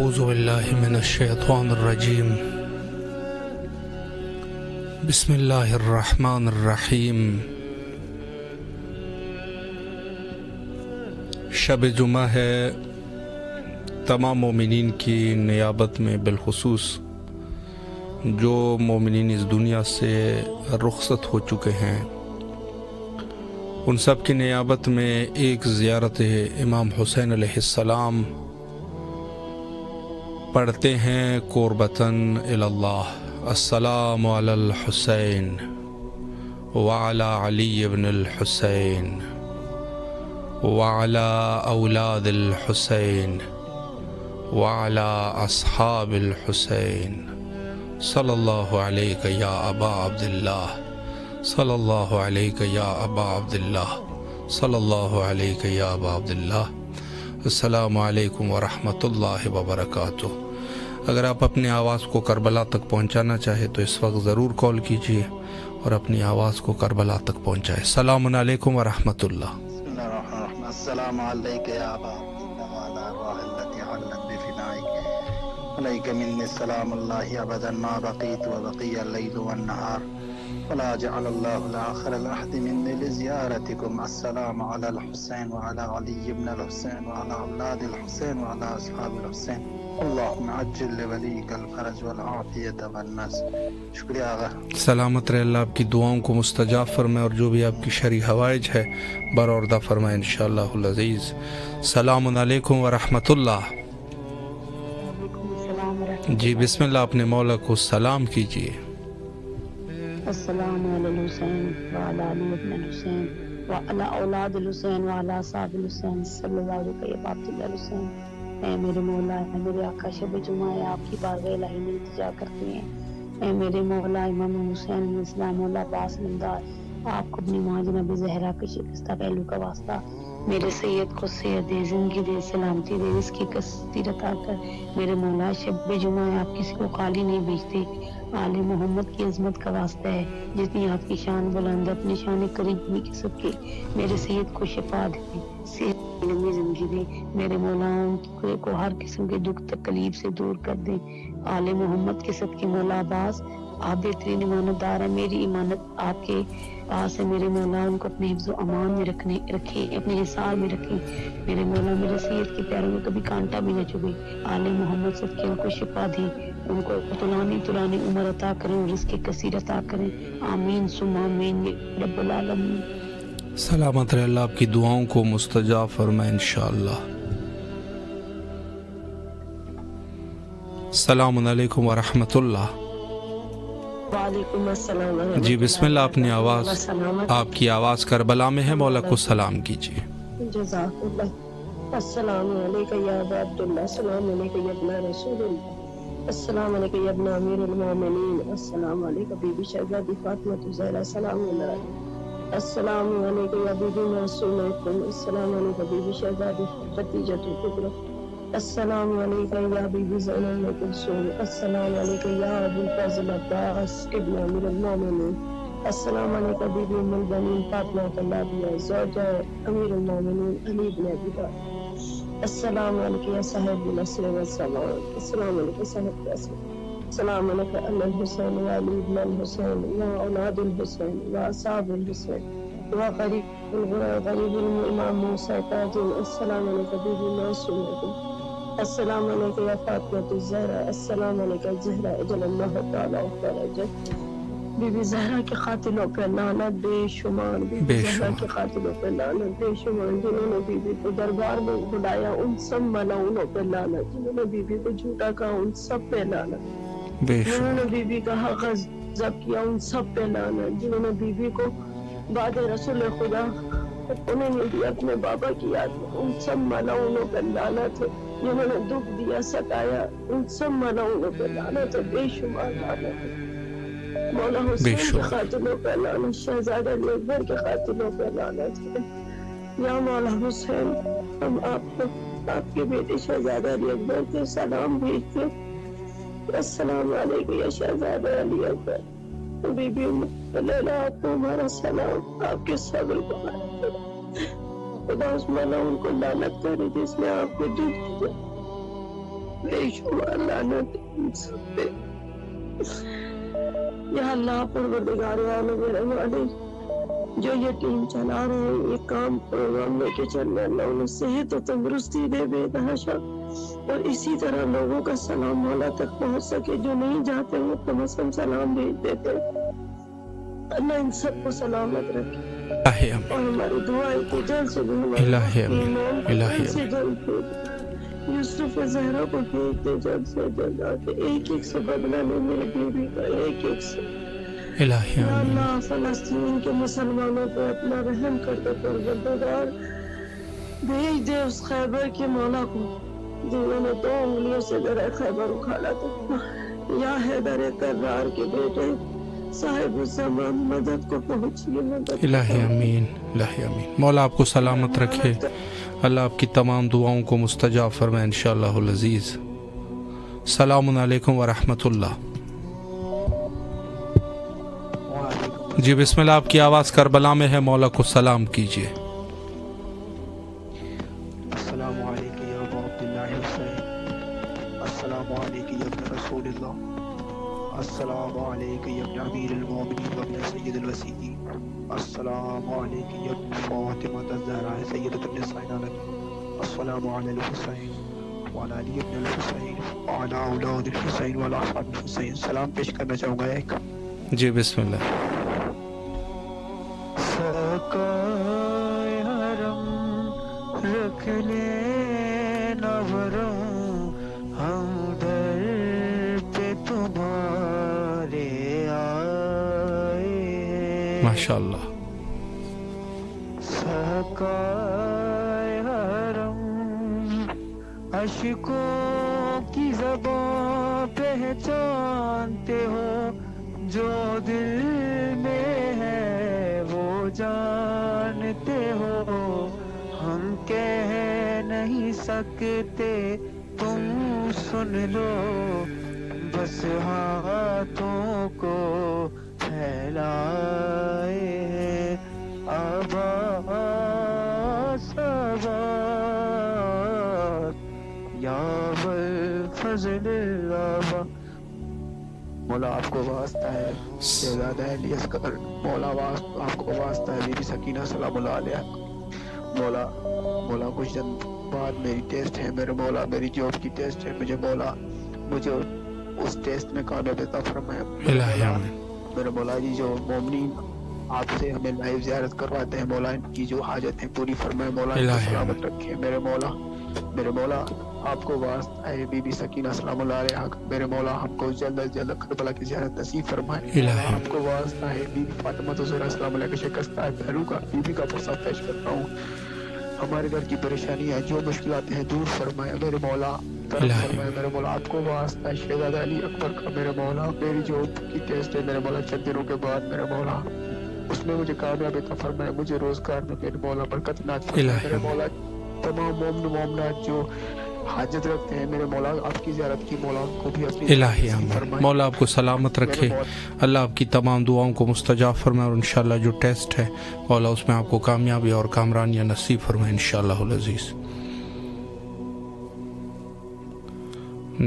اعوذ باللہ من الشیطان الرجیم بسم اللہ الرحمن الرحیم شب جمعہ ہے. تمام مومنین کی نیابت میں بالخصوص جو مومنین اس دنیا سے رخصت ہو چکے ہیں ان سب کی نیابت میں ایک زیارت امام حسین علیہ السلام پڑھتے ہیں قربتاً الی اللہ. السلام علی الحسین وعلی علی بن الحسین وعلی اولاد الحسین وعلی اصحاب الحسین صلی اللہ علیک یا ابا عبداللہ صلی اللہ علیک یا ابا عبداللہ صلی اللہ علیک یا ابا عبداللہ. السلام علیکم ورحمۃ اللہ وبرکاتہ. اگر آپ اپنی آواز کو کربلا تک پہنچانا چاہے تو اس وقت ضرور کال کیجیے اور اپنی آواز کو کربلا تک پہنچائے. السلام علیکم ورحمۃ اللہ. السلام علیکم یا ابا وعلی الروح التي علت بفنائك علیک منی السلام اللہ ابدا ما بقیت وبقی اللیل والنہار ولا جعل اللہ الآخر العهد مني لزيارتكم. السلام على الحسين وعلى علي بن الحسين وعلى أولاد الحسين وعلى أصحاب الحسين اللهم عجل لوليك الفرج والعافية والنصر. شکریہ آغا. سلامت رہے اللہ، آپ کی دعاؤں کو مستجاب فرمائے اور جو بھی آپ کی شرعی حوائج ہے برآوردہ فرمائے انشاءاللہ العزیز. السلام علیکم ورحمۃ اللہ. جی بسم اللہ، اپنے مولا کو سلام کیجیے. السلام علی الحسین وعلی علی بن الحسین وعلی اولاد الحسین وعلی اصحاب الحسین صلی اللہ علیہ وسلم الحسین. اے میرے مولا، اے میرے آقا، شب جمعہ ہے آپ کی بارگاہ الہی میں التجا کرتے ہیں. اے میرے مولا امام حسین علیہ السلام مولا عباس نمدار، آپ کو اپنی ماں جناب زہرا کے شکستہ پہلو کا واسطہ میرے سید کو صحت دے، زندگی دے، سلامتی دے، اس کی کثیر عطا کر. میرے مولا شب جمعہ ہے آپ کسی کو خالی نہیں بھیجتے. آل محمد کی عظمت کا واسطہ ہے، جتنی آپ کی شان بلند، اپنی شان قریبی کے صدقے میرے سید کو شفا دے، صحت لمبی زندگی دے. میرے مولا ان کو ہر قسم کے دکھ تکلیف سے دور کر دے. آل محمد کے صدقے مولا عباس آپ بہترین امانت دار ہیں. میری امانت آپ کے پاس ہے. میرے مولا ان کو اپنے حفظ و امان میں رکھے، اپنے حصار میں رکھے. میرے مولا میرے سید کے پیروں میں کبھی کانٹا بھی نہ چبھے. آل محمد صدقے ان کو شفا دے، ان کو طولانی عمر عطا کریں اور رزق کثیر عطا کریں. آمین ثم آمین یا رب العالمین. سلامت رہے اللہ، آپ کی دعاؤں کو مستجاب فرمائے انشاءاللہ. السلام علیکم ورحمۃ اللہ. وعلیکم السلام. جی بسم اللہ، اپنی آواز، آپ کی آواز کربلا میں ہے، مولا کو سلام کیجیے. جزاک اللہ. السلام علیکم یا ابا عبداللہ، السلام علیکم یا ابن رسول اللہ، السلام علیکم یا ابن امیر المومنین، السلام علیکم بی بی شہزادی فاطمہ زہرا سلام اللہ، السلام علیکم یا بی بی معصومۃ، السلام علیکم بی بی شہزادی خدیجہ کبریٰ، السلام علیکم یا بی بی زینب ام کلثوم، السلام علیکم یا ابو الفضل عباس ابن امیر المومنین، السلام علیکم بی بی ام البنین فاطمہ طلابیہ زوجہ امیر المومنین علی بن ابی طالب، السلام علیکم یا صاحب النصر والسلام، السلام علیکم صاحب النصر، السلام علیکم الحسین و علی بن الحسین و اولاد الحسین و اصحاب الحسین و غریب الامام موسیٰ تاجن، السلام علیکم بی بی معصومۃ، السلام علیکم یا فاطمہ الزہرا، السلام علیکم زہرا اجل اللہ تعالیٰ فرجہ. بی بی زہرا کے قاتلوں پہ لعنت بے شمار، بی بی زہرا کے قاتلوں پہ لعنت بے شمار. جنہوں نے بی بی کو دربار میں بلایا ان سب ملعونوں پہ لعنت، جنہوں نے بی بی کو جھوٹا کہا ان سب پہ لعنت، جنہوں نے بی بی کا حق غصب کیا ان سب پہ لعنت، جنہوں نے بی بی کو بعد رسول خدا انہیں نہیں دیا اپنے بابا کی یاد میں ان سب ملعونوں پہ لعنت ہے. جنہوں نے دکھ دیا ستایا ان سب ملعونوں پہ لعنت ہے، بے شمار لعنت ہے. مولا حسین کے قاتلوں پہ لعنت، شہزادہ علی اکبر کے قاتلوں پہ لعنت ہے. یا مولا حسین ہم آپ کو آپ کے بیٹے شہزادہ علی اکبر کے سلام بھیجتے. السلام علیکم یا شہزادہ علی اکبر. بی بی لیلا آپ کو ہمارا سلام، آپ کے صبر کو خدا اس ملعون کو لعنت کرے جس نے آپ کو دکھ دیا. بے شمار لعنت ان سب پہ۔ یا اللہ پروردگار عالم میرے والد جو یہ ٹیم چلا رہے ہیں، یہ کام پروگرام لے کے چل رہے ہیں، اللہ انہیں صحت و تندرستی دے بے تحاشا، اور اسی طرح لوگوں کا سلام مولا تک پہنچ سکے، جو نہیں جاتے وہ کم از کم سلام بھیج دیتے۔ اللہ ان سب کو سلامت رکھے، الہی اور آمین، ہماری دعائیں کہ جلد سے جلد الہی آمین، ایمان کو الہی جلد سے جلد بھیج دے، یوسف زہرا کو بھیج دے جلد سے جلد آ کے، ایک ایک سے بدلہ لے میرے بیوی کا، ایک ایک سے۔ الہی یا آمین، اللہ فلسطین کے مسلمانوں پہ اپنا رحم کر دے پروردگار، بھیج دے اس خیبر کے مولا کو جنہوں نے 2 انگلیوں سے درہ خیبر اکھاڑا تھا۔ یا حیدر کرار کے بیٹے صاحب الزمان مدد کو پہنچیے، مدد کو الہی آمین، الہی آمین۔ مولا آپ کو سلامت رکھے، اللہ آپ کی تمام دعاؤں کو مستجاب فرمائے انشاءاللہ العزیز۔ السلام علیکم ورحمۃ اللہ۔ جی بسم اللہ، آپ کی آواز کربلا میں ہے، مولا کو سلام کیجیے۔ السلام علیکم یا ابا عبداللہ حسین، السلام علیکم یا ابن رسول اللہ، السلام علیکم یا ابن امیر المومنین و ابن سید الوسیین، السلام علیکم یا ابن فاطمہ الزہرا سیدۃ النساء العالمین، السلام علی الحسین وعلی علی ابن الحسین وعلی اولاد الحسین وعلی اصحاب الحسین۔ سلام پیش کرنا چاہوں گا ایک۔ جی بسم اللہ۔ سرکائے حرم رکھ لے نوروں، ہم در پہ تمہارے آئے، ماشاءاللہ۔ سرکائے حرم اشکوں کی زبان پہچانتے ہو، جو دل میں ہے وہ جانتے ہو، ہم کہہ نہیں سکتے تم سن لو، بس ہاتھوں کو پھیلائے ہیں عباس آباد، یا بالفضل العباد۔ مولا آپ کو واسطہ ہے شہزادہ علی اصغر، مولا آپ کو واسطہ ہے بی بی سکینہ سلام اللہ علیہ۔ مولا کچھ دن بعد میری ٹیسٹ ہے، میرے مولا میری جاب کی ٹیسٹ ہے، مجھے اس ٹیسٹ میں کامیاب عطا فرمائے۔ الہی آمین، میرے مولا جی جو مومنین آپ سے ہمیں لائیو زیارت کرواتے ہیں، مولا ان کی جو حاجتیں پوری فرمائے، مولا ان کو الہی سلامت رکھے۔ میرے مولا آپ کو واسطہ ہے بی بی سکینہ سلام اللہ علیہ، میرے مولا ہم کو جلد از جلد کربلا کی زیارت نصیب فرمائے۔ الہی آپ کو واسطہ ہے بی بی فاطمہ الزہرا سلام اللہ کے شکستہ پہلو کا بی بی کا پرسہ پیش کرتا ہوں۔ ہمارے گھر کی پریشانیاں جو مشکلات ہیں دور فرمائے میرے مولا، کرم فرمائے میرے مولا۔ آپ کو واسطہ ہے شہزادہ علی اکبر کا میرے مولا، میری جو کی ٹیسٹ ہے میرے مولا چند دنوں کے بعد میرے مولا، اس میں مجھے کامیاب عطا فرمائے، مجھے روزگار میں میرے مولا برکت نات فرمائے میرے مولا۔ تمام مومن مومنات جو حاجت رکھتے ہیں میرے مولا آپ کی زیارت کی، مولا ان کو بھی اپنی الہی آمین۔ مولا آپ کو سلامت رکھے، اللہ آپ کی تمام دعاؤں کو مستجاب فرمائے، اور انشاءاللہ جو ٹیسٹ ہے مولا اس میں آپ کو کامیابی اور کامرانیاں نصیب فرمائے انشاءاللہ العزیز۔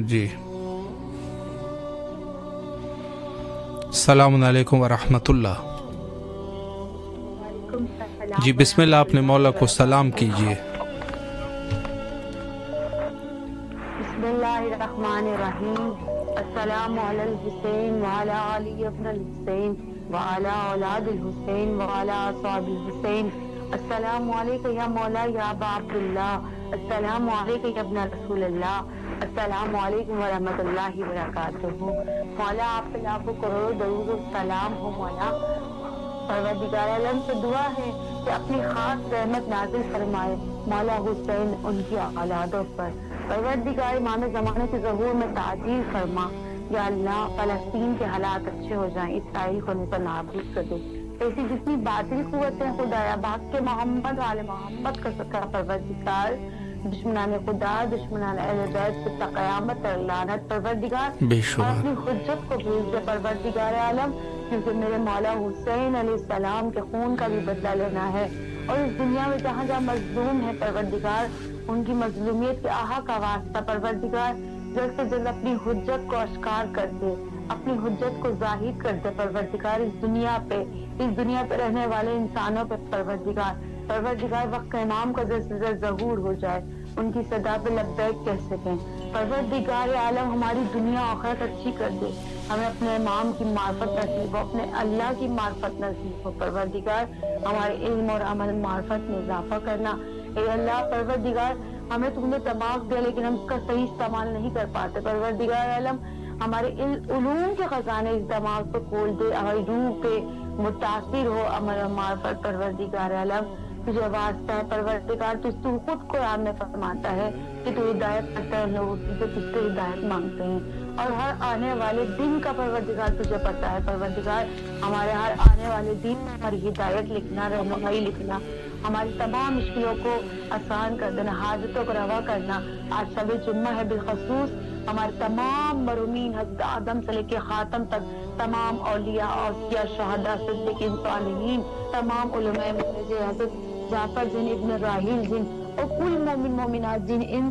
جی السلام علیکم ورحمۃ اللہ۔ جی بسم اللہ، آپ نے مولا کو سلام کیجیے۔ بسم اللہ الرحمن الرحیم، السلام علی الحسین وعلی علی ابن الحسین وعلی اولاد الحسین وعلی اصحاب الحسین، السلام علیکم یا مولا یا ابا عبداللہ، السلام علیکم یا ابن رسول اللہ، السلام علیکم ورحمۃ اللہ وبرکاتہ۔ مولا آپ پہ لاکھوں کروڑوں درود و سلام ہو مولا۔ پروردگار عالم سے دعا ہے کہ اپنی خاص رحمت نازل فرمائے مولا حسین ان کی اولادوں پر۔ پروردگار امام زمانے کے ظہور میں تعجیل فرما، یا اللہ فلسطین کے حالات اچھے ہو جائیں، اسرائیل کو نظر نابود کر دے، ایسی جتنی باطل قوتیں خدایا باغ کے محمد وال محمد کا سکا پروردگار، دشمنان خدا دشمنان اہل بیت سے تا قیامت اور لعنت پروردگار، اور اپنی حجت کو بھیج دے پروردگار عالم، کیونکہ میرے مولا حسین علیہ السلام کے خون کا بھی بدلہ لینا ہے، اور اس دنیا میں جہاں جہاں مظلوم ہے پروردگار ان کی مظلومیت کے آہا کا واسطہ پروردگار جلد سے جلد اپنی حجت کو اشکار کر دے، اپنی حجت کو ظاہر کر دے پروردگار اس دنیا پہ رہنے والے انسانوں پہ پروردگار وقت امام کا جلد سے جلد ظہور ہو جائے، ان کی صدا پہ لبیک کہہ سکیں۔ پروردگار عالم ہماری دنیا آخرت اچھی کر دے، ہمیں اپنے امام کی معرفت نصیب ہو، اپنے اللہ کی معرفت نصیب ہو۔ پروردگار ہمارے علم اور عمل معرفت میں اضافہ کرنا۔ اے اللہ پروردگار ہمیں تم نے دماغ دیا لیکن ہم اس کا صحیح استعمال نہیں کر پاتے، پروردگار عالم ہمارے علوم کے خزانے اس دماغ پہ کھول دے، ہماری روح پہ متاثر ہو عمل و معرفت۔ پروردگار عالم تجھے واسطہ ہے پروردگار، تو خود قرآن میں فرماتا ہے کہ تو ہدایت کرتا ہے لوگوں کی جو تجھ سے ہدایت مانگتے ہیں، اور ہر آنے والے دن کا پروردگار تجھے پتا ہے۔ پروردگار ہمارے ہر آنے والے دن میں ہماری ہدایت لکھنا، رہنمائی لکھنا، ہماری تمام مشکلوں کو آسان کر دینا، حاجتوں کو روا کرنا۔ آج شب جمعہ ہے، بالخصوص ہمارے تمام مرحومین حضرت آدم سے لے کے خاتم تک، تمام اولیاء، اوصیاء، شہداء، صدیقین، صالحین، تمام علماء مخلص، حضرت جعفر جن ابن راحیل جن اور کل مومن مومنات جن، ان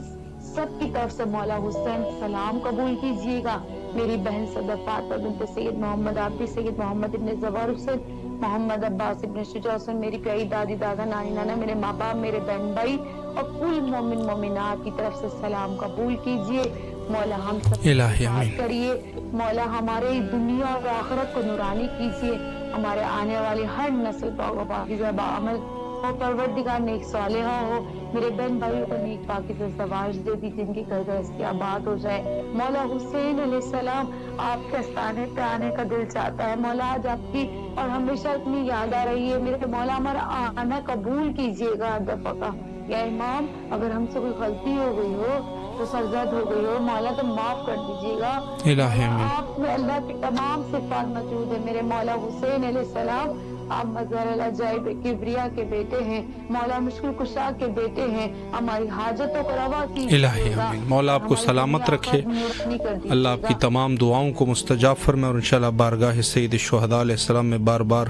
سب کی طرف سے مولا حسین سلام قبول کیجیے گا۔ میری بہن صدر فاطمہ بنت سید محمد، آپ بھی سید محمد ابن زوار حسین، محمد عباس ابن شجاع حسین، میری پیاری دادی دادا نانی نانا، میرے ماں باپ، میرے بہن بھائی اور کل مومن مومنات کی طرف سے سلام قبول کیجیے۔ مولا ہم سب الہی بات آمین۔ کریے، مولا ہمارے دنیا اور آخرت کو نورانی کیجیے، ہمارے آنے والی ہر نسل پاکیزہ بعمل ہو، پروردگار نیک صالحہ ہو، میرے بہن بھائیوں کو نیک پاکیزہ زواج دے دی، جن کی گھر گھرستی آباد ہو جائے۔ مولا حسین علیہ السلام آپ کے آستانے پہ آنے کا دل چاہتا ہے، مولا آج آپ کی اور ہمیشہ اتنی یاد آ رہی ہے، میرے مولا ہمارا آنا قبول کیجیے گا دفعہ کا۔ یا امام اگر ہم سے کوئی غلطی ہو گئی ہو تو سرزد ہو گئی ہو، مولا تو معاف کر دیجیے گا۔ الہی آمین۔ آپ میں اللہ کی تمام صفات موجود ہے، میرے مولا حسین علیہ السلام آپ مظہر العجائب کبریا کے بیٹے ہیں، مولا مشکل کشا کے بیٹے ہیں، ہماری حاجتوں کو روا کیجیے الہی گا، آمین۔ مولا آپ کو ہماری سلامت دنیا رکھے، آخرت نورانی کر دیجیے اللہ آپ کی گا۔ تمام دعاؤں کو مستجاب فرمائے، اور انشاءاللہ بارگاہ سید الشہداء علیہ السلام میں بار بار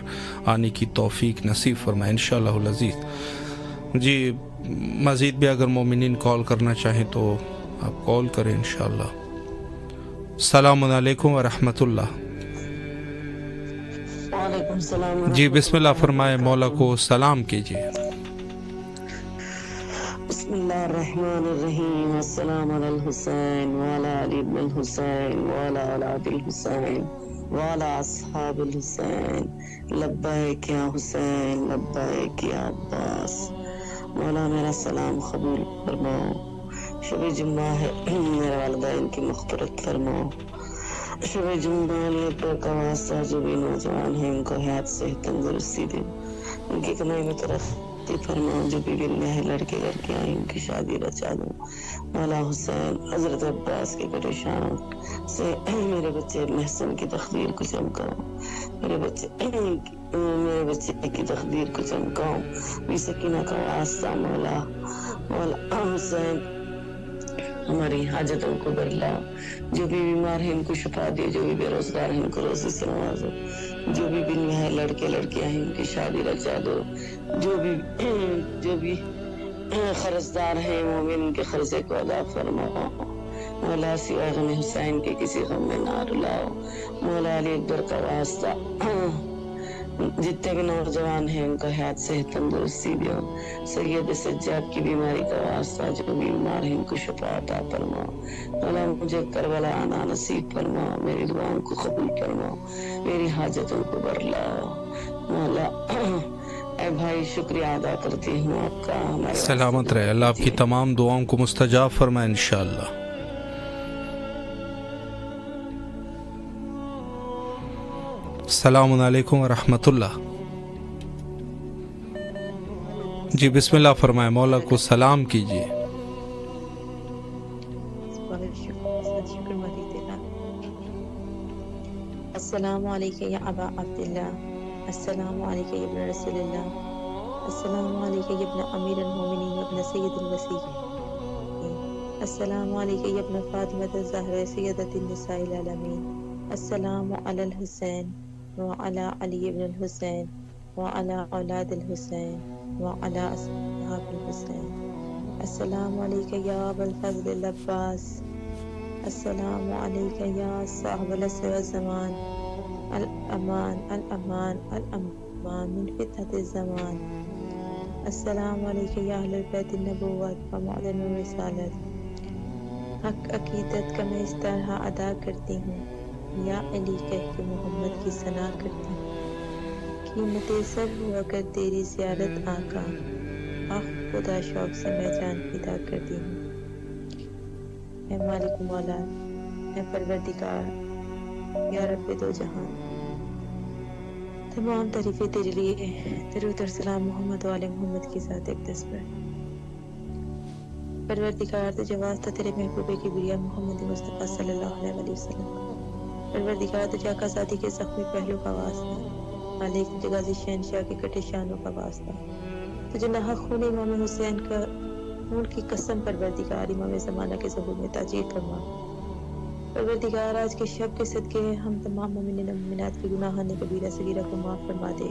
آنے کی توفیق نصیب فرمائے انشاءاللہ العزیز۔ جی مزید بھی اگر مومنین کال کرنا چاہیں تو آپ کال کریں انشاءاللہ۔ السلام علیکم ورحمۃ اللہ۔ وعلیکم السلام جی بسم اللہ فرمائے، مولا کو سلام کیجیے۔ بسم اللہ الرحمن الرحیم، السلام علی الحسین وعلی علی ابن الحسین وعلی اولاد الحسین وعلی اصحاب الحسین، لبیک یا حسین لبیک یا عباس۔ مولا میرا سلام قبول فرماؤ، شب جمعہ ہے، میرے والدین کی مغفرت فرماؤ، شب جمعہ پر کا واسطہ جو بھی نوجوان ہیں ان کو حیات صحت تندرستی دے، ان کی کمائی میں ترقی فرماؤ، جو بھی بیویاں ہیں لڑکے لڑکیاں ہیں ان کی شادی رچا دو۔ مولا حسین حضرت عباس کے پریشان سے میرے بچے محسن کی تقدیر کو چمکاؤ، میرے بچے کی تقدیر کو چمکاؤ، بی سکینہ کا واسطہ مولا حسین ہماری حاجتوں کو برلاؤ، جو بھی بیمار ہیں ان کو شفا دے، جو بھی بے روزگار ہیں ان کو روزی سے نوازو، جو بھی بیویاں ہیں لڑکے لڑکیاں ہیں ان کی شادی رچا دو، جو بھی قرضدار ہیں مومن ان کے قرضے کو ادا فرماؤ، مولا سوائے غم حسین کے کسی غم میں نہ رلاؤ، مولا علی اکبر کا واسطہ جتنے بھی نوجوان ہیں ان کا حیات صحت تندرستی دو، سید سجاد کی بیماری کا واسطہ جو بھی بیمار ہیں ان کو شفا عطا فرماؤ، مولا مجھے کربلا آنا نصیب فرماؤ، میری دعاؤں کو قبول فرماؤ، میری حاجتوں کو برلاؤ۔ مولا اے بھائی شکریہ ادا کرتی ہوں آپ کا، ہمارے سلامت رہے، اللہ آپ کی تمام دعاؤں کو مستجاب فرمائے انشاءاللہ۔ السلام علیکم ورحمۃ اللہ۔ جی بسم اللہ فرمائے، مولا کو سلام کیجیے۔ السلام علیکم یا ابا عبداللہ، السلام علیکم یا ابن رسول اللہ، السلام علیکم یا ابن امیر المومنین و ابن سید المسیحین، السلام علیکم یا ابن فاطمہ الزہرا سیدۃ النساء العالمین، السلام علی الحسین وعلی علی ابن الحسین وعلی اولاد الحسین وعلی اصحاب الحسین، السلام علیکم یا ابا الفضل العباس، السلام علیکہ یا صاحب العصر والزمان الامان الامان الامان من فتنة الزمان السلام علیکہ یا اہل بیت النبوت و معدن الرسالت حق عقیدت کا میں اس طرح ادا کرتی ہوں یا علی کہہ کے محمد کی ثنا کرتی ہوں قیمت سر ہوا کر تیری زیارت آقا آہ خدا شوق سے میں جان فدا کرتی ہوں اے مالک مولا اے پروردگار یا رب دو جہان تمام تعریفیں تیرے لیے درود اور سلام محمد و آل محمد کی ذات اقدس پر پروردگار تجھے واسطہ تیرے محبوب کبریا محمد مصطفیٰ صلی اللہ علیہ وسلم پروردگار تجھے آقا ذاتی کے زخمی پہلو کا واسطہ مالک تجھے غازی شہنشاہ کے کٹے شانوں کا واسطہ تجھے ناحق خون امام حسین کا خون کی قسم پروردگار امام زمانہ کے ظہور میں تاجیل فرما پروردگار آج کے شب کے صدقے ہم تمام مومنین و مومنات کے گناہان کبیرہ صغیرہ کو معاف فرما دے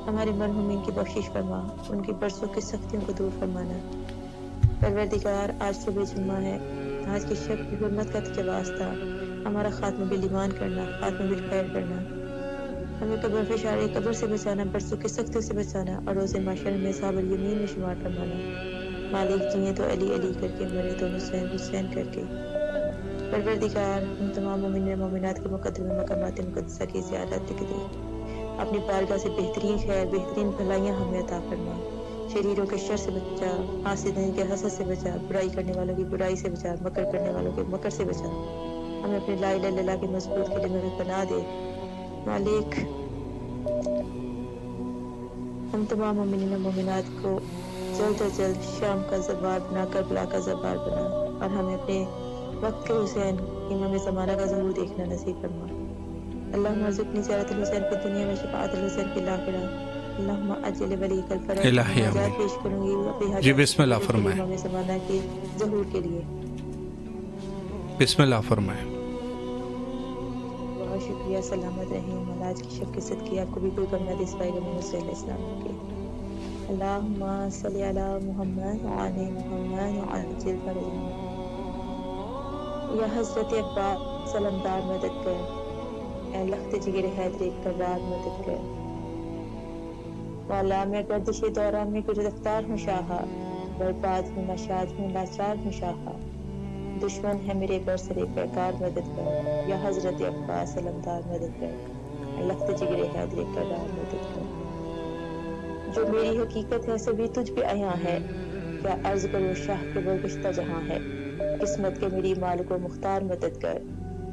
ہمارے مرحومین کی بخشش فرما ان کی برسوں کی سختیوں کو دور فرمانا پروردگار آج صبح جمعہ ہے آج کے شب کی حرمت کا تجھے واسطہ ہمارا خاتمہ بالایمان کرنا خاتمہ بالخیر کرنا ہمیں قبر فشار قبر سے بچانا برسوں کی سختیوں سے بچانا اور روز محشر میں اصحاب الیمین میں شمار فرمانا مالک جیے تو علی علی کر کے مرے تو حسین حسین کر کے پروردگار ہم تمام مومنین مومنات کے مقدم مقامات مقدسہ کی زیارت کے دے اپنی بارگاہ سے بہترین خیر بہترین بھلائیاں ہمیں عطا فرما شریروں کے شر سے بچا حاسدین کے حسد سے بچا برائی کرنے والوں کی برائی سے بچا مکر کرنے والوں کے مکر سے بچا ہمیں اپنی لا الہ الا اللہ کے مضبوط کلمے میں بنا دے مالک ہم تمام مومنین و مومنات کو جلد از جلد شام کا زوال بنا کربلا کا زوال بنا اور ہمیں اپنے وقت کے حسین امام زمانہ کا ظہور دیکھنا نصیب فرما اللہم ارزقنی زیارت الحسین فی الدنیا و شفاعت الحسین فی الآخرہ اللہم اجل ولیک الفرج الہی حاجات پیش کروں گی اپنی حاجات جی بسم اللہ فرمائیں امام زمانہ کے ظہور کے لیے بسم اللہ فرمائیں بہت شکریہ سلامت رہیں آج کی شب کے صدقے آپ کو بھی کوئی غم نہ دے سوائے گا محمد صلی اللہ علیہ وسلم کے اللہم صلی علی محمد وعلی محمد وعجل فرج یا حضرت عباس سلمدار مدد کر اے لخت جگر حیدر کرار مدد کر والا میں گردش دوران میں گرفتار ہوں شاہا برباد ہوں نشاد ہوں لاچار ہوں شاہا دشمن ہے میرے برسرے پیکار مدد کر یا حضرت عباس سلمدار مدد کر اے لخت جگر حیدر کرار مدد کر جو میری حقیقت ہے سبھی تجھ پہ عیاں ہے کیا عرض کرو شاہ کے برگشتہ جہاں ہے قسمت کے میری مالک و مختار مدد کر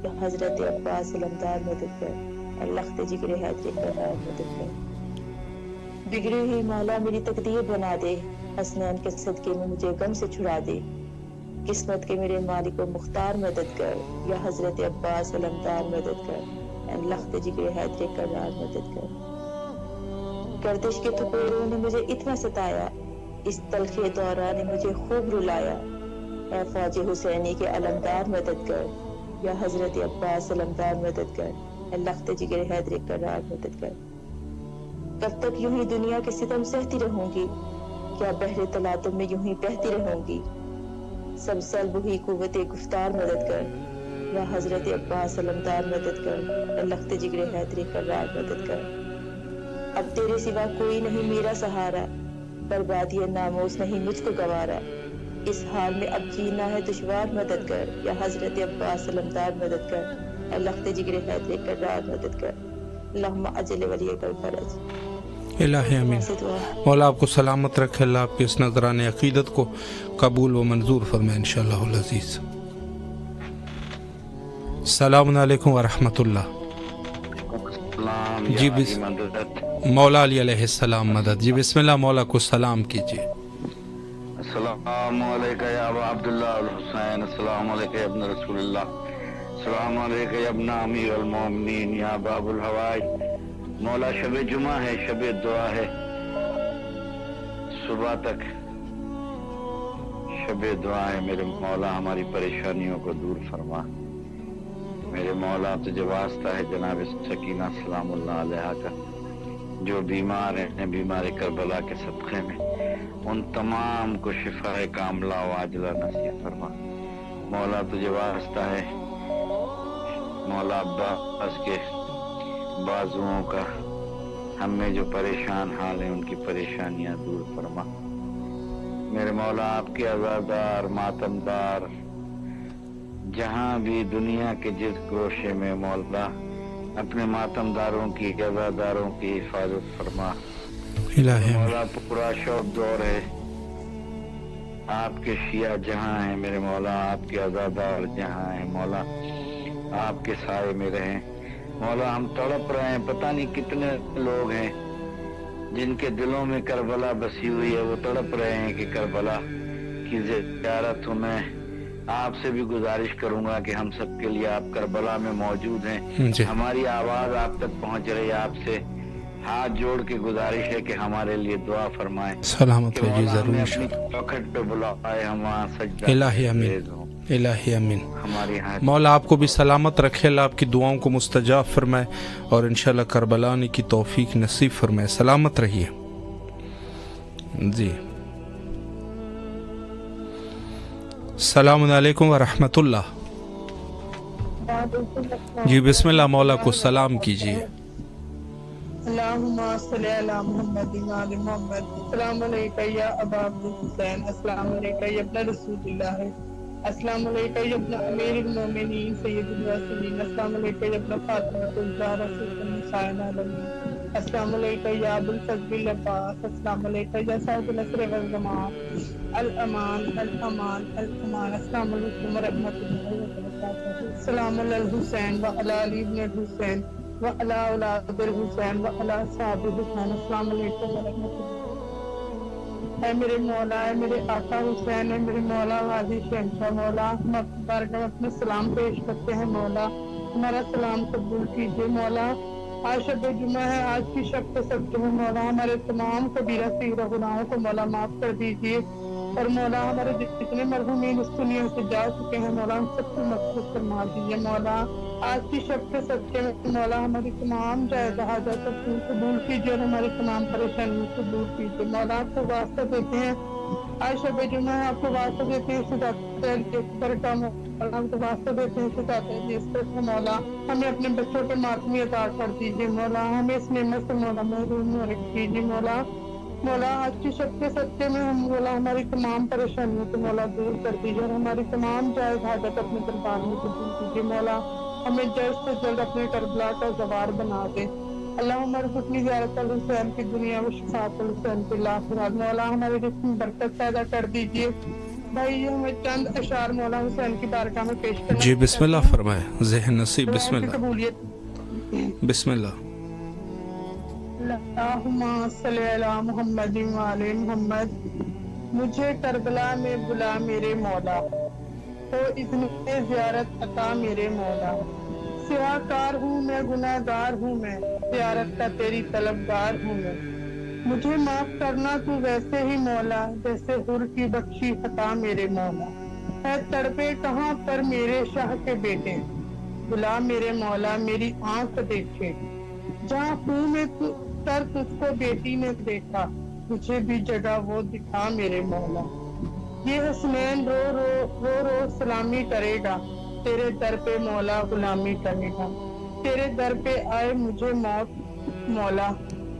یا حضرت عباس علمدار مدد کر اللہ جگر حیدر کرار مدد کر بگڑی ہوئی مولا میری تقدیر بنا دے حسنین کے صدقے میں مجھے غم سے چھڑا دے قسمت کے میرے مالک و مختار مدد کر یا حضرت عباس علمدار مدد کر اللہ جگر حیدر کرار مدد کر گردش کے تھپیڑوں نے مجھے اتنا ستایا اس تلخی دورہ نے مجھے خوب رلایا اے فوج حسینی کے علمدار مدد کر یا حضرت عباس علمدار مدد کر اے لخت جگر حیدر کرار مدد کر کب تک یوں ہی دنیا کے ستم سہتی رہوں گی کیا بحر تلاطم میں یوں ہی بہتی رہوں گی سب سلب ہوئی قوت گفتار مدد کر یا حضرت عباس علمدار مدد کر اے لخت جگر حیدر کرار مدد کر اب تیرے سوا کوئی نہیں میرا سہارا بربادی ناموس نہیں مجھ کو گوارا اس حال میں اب جینا ہے دشوار مدد کر یا حضرت عباس علمدار مدد کر اے لخت جگر حیدر کرار مدد کر اللہم اجل ولیک الفرج الہی امین مولا آپ کو سلامت رکھے اللہ آپ کے اس نذران عقیدت کو قبول و منظور فرمائے انشاءاللہ العزیز السلام علیکم ورحمۃ اللہ جی مولا علی علیہ السلام مدد جی بسم اللہ مولا کو سلام کیجیے السلام علیکم یا ابا عبداللہ الحسین السلام علیکم یا ابن رسول اللہ السلام علیکم یا ابن امیر المومنین یا باب الحوائج مولا شب جمعہ ہے شب دعا ہے صبح تک شب دعا ہے میرے مولا ہماری پریشانیوں کو دور فرما میرے مولا تجھے واسطہ ہے جناب سکینہ سلام اللہ علیہ کا جو بیمار ہیں بیمار کربلا کے صدقے میں ان تمام کو شفا کاملہ و عاجلہ نصیب فرما مولا تجھے واسطہ ہے مولا عباس کے بازوؤں کا، ہم میں جو پریشان حال ہیں ان کی پریشانیاں دور فرما۔ میرے مولا آپ کے عزادار ماتمدار جہاں بھی دنیا کے جس گوشے میں مولا اپنے ماتمداروں کی عزاداروں کی حفاظت فرما۔ مولا پورا شوق دور ہے، آپ کے شیعہ جہاں ہیں میرے مولا، آپ کے عزادار جہاں ہیں مولا، آپ کے سائے میں رہیں مولا۔ ہم تڑپ رہے ہیں، پتہ نہیں کتنے لوگ ہیں جن کے دلوں میں کربلا بسی ہوئی ہے، وہ تڑپ رہے ہیں کہ کربلا کی زیارت ہو۔ میں آپ سے بھی گزارش کروں گا کہ ہم سب کے لیے آپ کربلا میں موجود ہیں، ہماری آواز آپ تک پہنچ رہی ہے، آپ سے ہاتھ جوڑ کے گزارش ہے کہ ہمارے لیے دعا فرمائیں، سلامت رہیے ہمیں ضرور اپنی چوکھٹ پہ بلائے، ہم وہاں سجدہ الہی امین، الہی امین۔ ہماری ہاتھ مولا آپ کو بھی سلامت رکھے، اللہ آپ کی دعاؤں کو مستجاب فرمائے اور انشاءاللہ کربلا آنے کی توفیق نصیب فرمائے۔ سلامت رہیے جی۔ السلام علیکم ورحمۃ اللہ۔ جی بسم اللہ، مولا کو سلام کیجیے۔ اللہم صلی علی محمد وعلی محمد۔ السلام علیکم یا ابا عبد الحسین، السلام علیکم یا ابن رسول اللہ، السلام علیکم یا ابن امیر المومنین سید الرسولین، السلام علیکم یا ابن فاطمہ الزہرا سید النساء العالمین، السلام علیکم یا ابو الفضل العباس، السلام علیکم یا صاحب النصر والزمان، الامان الامان الامان، السلام علیکم ورحمۃ اللہ وبرکاتہ۔ السلام علی الحسین وعلی علی ابن الحسین وعلی اولاد الحسین وعلی اصحاب الحسین، السلام علیکم ورحمۃ اللہ۔ اے میرے مولا، اے میرے آقا حسین، اے میرے مولا غازی شہنشاہ، مولا ہم اپنی بارگاہ میں اپنا سلام پیش کرتے ہیں، مولا ہمارا سلام قبول کیجیے۔ مولا آج شب جمعہ ہے، آج کی شب کے صدقے میں مولا ہمارے تمام کبیرہ صغیرہ گناہوں کو مولا معاف کر دیجیے، اور مولا ہمارے جتنے مرحومین اس دنیا سے جا چکے ہیں مولا ہم سب کو مغفرت فرما دیجیے۔ مولا آج کی شب کے صدقے میں مولا ہماری تمام جائز حاجات کو قبول کیجیے اور ہماری تمام پریشانیوں کو دور کیجیے۔ مولا آپ کو واسطہ دیتے ہیں، آج شب جمعہ ہے، آپ کو واسطہ دیتے ہیں صداقت اکبر کا، مولا آپ کو واسطہ دیتے ہیں صداقت اکبر کا، مولا ہمیں اپنے بچوں کے ماتمی عطا کر دیجیے، مولا ہمیں اس نعمت سے مولا محروم نہ رکھ دیجیے۔ مولا آج کی شب کے صدقے میں ہم مولا ہماری تمام پریشانیوں کو مولا دور کر دیجیے اور ہماری تمام جائز حاجت اپنے دربار میں قبول کیجیے۔ مولا ہمیں جلد سے جلد اپنے کربلا کا زوار بنا دے۔ اللہم ارزقنی زیارت الحسین کی دنیا و شفاعت الحسین کی الآخرت۔ مولا ہمارے رزق میں برکت پیدا کر دیجیے۔ بھائی ہمیں چند اشعار مولا حسین کی بارگاہ میں پیش کرنا جی بسم اللہ فرمائے، ذہن نصیب، بسم اللہ قبولیت۔ بسم اللہ۔ اللہم صلی علی محمد وعلی محمد۔ مجھے کربلا میں بلا میرے مولا، تو اذن زیارت عطا میرے مولا۔ سوا کار ہوں میں، گناہ گار ہوں میں، زیارت کا تیری طلبگار ہوں میں۔ مجھے معاف کرنا تو ویسے ہی مولا، جیسے حر کی بخشی خطا میرے مولا۔ ہے تڑپے کہاں پر میرے شاہ کے بیٹے، بلا میرے مولا میری آنکھ دیکھے۔ جہاں خون میں تر تجھ کو بیٹی نے دیکھا، مجھے بھی جگہ وہ دکھا میرے مولا۔ یہ حسنین رو رو رو رو سلامی کرے گا، تیرے در پہ مولا غلامی کرے گا۔ تیرے در پہ آئے مجھے موت مولا،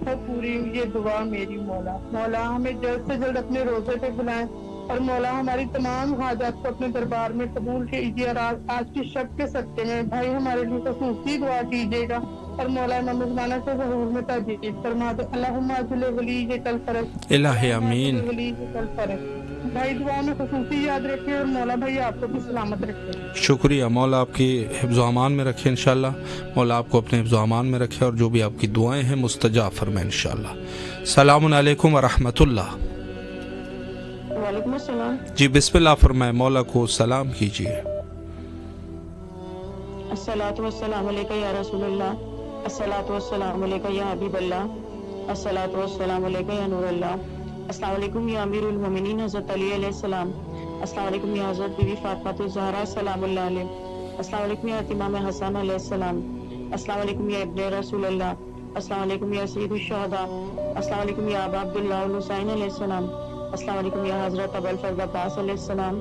ہو پوری یہ دعا میری مولا۔ مولا ہمیں جلد سے جلد اپنے روزے پہ بلائیں اور مولا ہماری تمام حاجات کو اپنے دربار میں قبول کیجیے، اور آج کی شب کے صدقے میں بھائی ہمارے لیے خصوصی دعا کیجیے گا، اور مولا امام زمانہ کے ظہور میں تجدید فرما دے۔ اللہم اجل ولی کل فرج، الہی امین۔ ولی کل فرج۔ بھائی دعا میں خصوصی یاد رکھے، اور مولا بھائی آپ کو بھی سلامت رکھے۔ شکریہ، مولا آپ کی حفظ و امان میں رکھے انشاءاللہ، مولا آپ کو اپنے حفظ و امان میں رکھے اور جو بھی آپ کی دعائیں ہیں مستجاب فرمائے انشاءاللہ۔ السلام علیکم ورحمۃ اللہ۔ وعلیکم السلام۔ جی بسم اللہ فرمائے، مولا کو سلام کیجیے۔ الصلاۃ والسلام علیکہ یا رسول اللہ، الصلاۃ والسلام علیکہ یا حبیب اللہ، الصلاۃ والسلام علیکہ یا نور اللہ۔ السلام علیکم یا امیر المومنین حضرت علی علیہ السلام، السلام علیکم یا حضرت بی بی فاطمہ الزہرا سلام اللہ علیہ، السلام علیکم یا امام حسن علیہ السلام، السلام علیکم یا ابن رسول اللہ، السلام علیکم یا سید الشہداء، السلام علیکم یا ابا عبداللہ الحسین علیہ السلام، السلام علیکم یا حضرت ابو الفضل عباس علیہ السلام،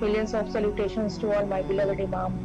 Millions of salutations to all my beloved Imam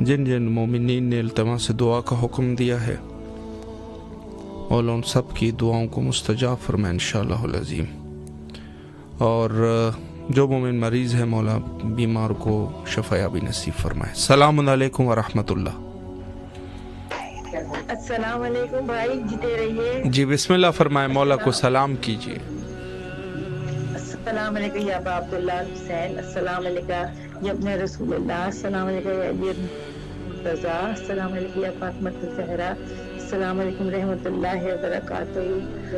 جن جن مومنین نے التماس دعا کا حکم دیا ہے مولا ان سب کی دعاؤں کو مستجاب فرمائے انشاءاللہ العظیم. اور جو مومن مریض ہے مولا بیمار کو شفا یابی نصیب فرمائے. السلام علیکم ورحمۃ اللہ. السلام علیکم بھائی، جیتے رہیے. جی بسم اللہ فرمائے، مولا کو سلام کیجیے. السلام علیکم یا ابا عبداللہ حسین، السلام علیکم یا ابن رسول اللہ، السلام علیکم یا علی مرتضیٰ، السلام علیکم یا فاطمہ الزہرا، السلام علیکم رحمۃ اللہ وبرکاتہ،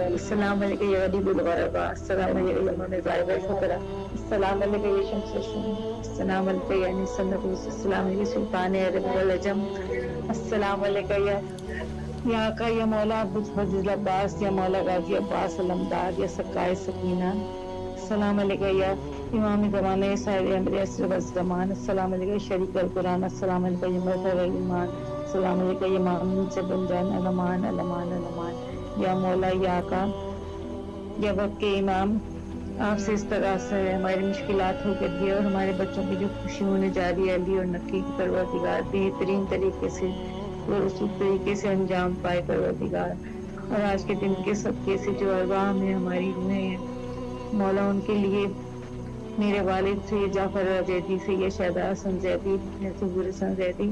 السلام علیکم یا غریب الغربا، السلام علیکم یا مزائب الفقراء، السلام علیکم یا شمس الشمس، السلام علیکم یا انیس النفوس، السلام علیکم سلطان عرب والعجم، السلام علیکم یا آقا یا مولا فضل عباس یا مولا غازی عباس علمدار یا سکائے سکینہ، السلام علیکم یا امام زمانہ صاحب امر عصر و زمان، السلام علیکم شریک القرآن، السلام علیکم یا مظہر الایمان، السلام علیکم یا مامون سے بن جان علمان علمان علمان، یا مولا یا آقا یا وقت کے امام، آپ سے استغاثہ ہے ہماری مشکلات ہو کر دیا اور ہمارے بچوں کی جو خوشی ہونے جا رہی ہے علی اور نقی کی پروردگار بہترین طریقے سے اور اصول طریقے سے انجام پائے پروردگار. اور آج کے دن کے صدقے سے جو ارواح میں ہماری روحیں ہیں مولا ان کے لیے میرے والد سید جعفر زیدی، سید شہداء حسن زیدی ابن ظہور حسن زیدی،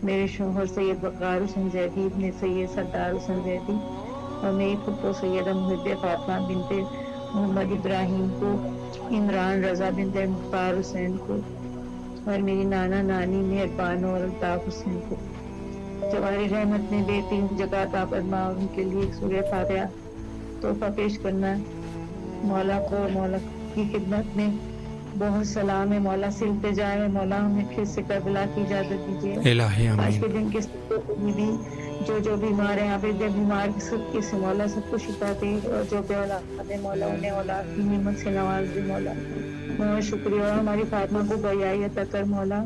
میرے شوہر سید وقار حسن زیدی ابن سید سردار حسن زیدی، اور میری پھپھو سیدہ محب فاطمہ بنت محمد ابراہیم کو، عمران رضا بنت مختار حسین کو، اور میری نانا نانی مہربان اور الطاف حسین کو. جواری رحمت نے بہترین جگہ عطا فرما اور ان کے لیے ایک سورہ فاتحہ تحفہ پیش کرنا ہے. مولا کو مولا کی خدمت میں بہت سلام ہے. مولا سلتے جائے مولا ہمیں پھر سے کربلا کی اجازت دیجیے. الہی آمین. آج کے دن کے بھی جو بیمار ہیں آپ بیمار کی سب کے سے مولا سب کو شفا دے، اور جو بے اولاد ہے مولا انہیں اولاد کی نعمت سے نواز دے. مولا شکریہ. اور ہماری فاطمہ کو بیائی عطا کر مولا.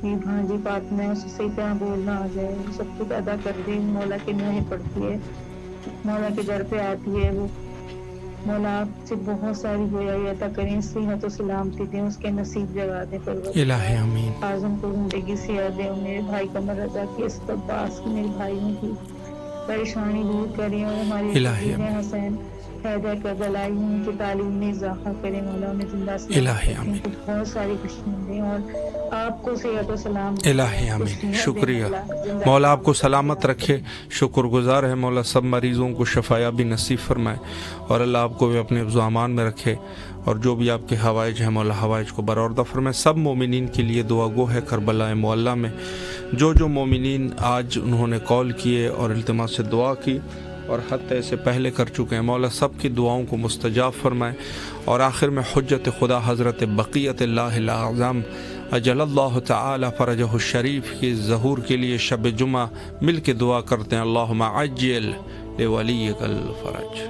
یہ بھانجی فاطمہ ہے، اسے صحیح طرح بولنا آ جائے، سب کچھ ادا کر دے. مولا کے نہیں پڑتی ہے، مولا کے در پہ آتی ہے وہ. مولا آپ سے بہت ساری گویائی عطا کریں، صحت و سلامتی دیں، اس کے نصیب جگا دیں. الہی آمین. اعظم کو زندگی سے دیں. میرے بھائی قمر رضا کی، اسد عباس کی، میرے بھائیوں کی پریشانی دور کریں، اور ہمارے حسین حیدر کربلائی ان کی تعلیم میں اضافہ کریں. مولا انہیں زندہ سے بہت ساری خوشیاں دیں، اور آپ کو صحت و سلام. الہی آمین. شکریہ. مولا آپ کو سلامت رکھے. شکر گزار ہے مولا سب مریضوں کو شفا یابی نصیب فرمائے، اور اللہ آپ کو بھی اپنے حفظ و امان میں رکھے، اور جو بھی آپ کے حوائج ہیں مولا حوائج کو برآوردہ فرمائے. سب مومنین کے لیے دعا گو ہے کربلا معلیٰ میں جو مومنین آج انہوں نے کال کیے اور التماس سے دعا کی اور حتیٰ سے پہلے کر چکے ہیں، مولا سب کی دعاؤں کو مستجاب فرمائے. اور آخر میں حجت خدا حضرت بقیت اللہ الاعظم اجل اللہ تعالی فرجہ الشریف کی ظہور کے لیے شب جمعہ مل کے دعا کرتے ہیں. اللہم عجل لولیک الفرج.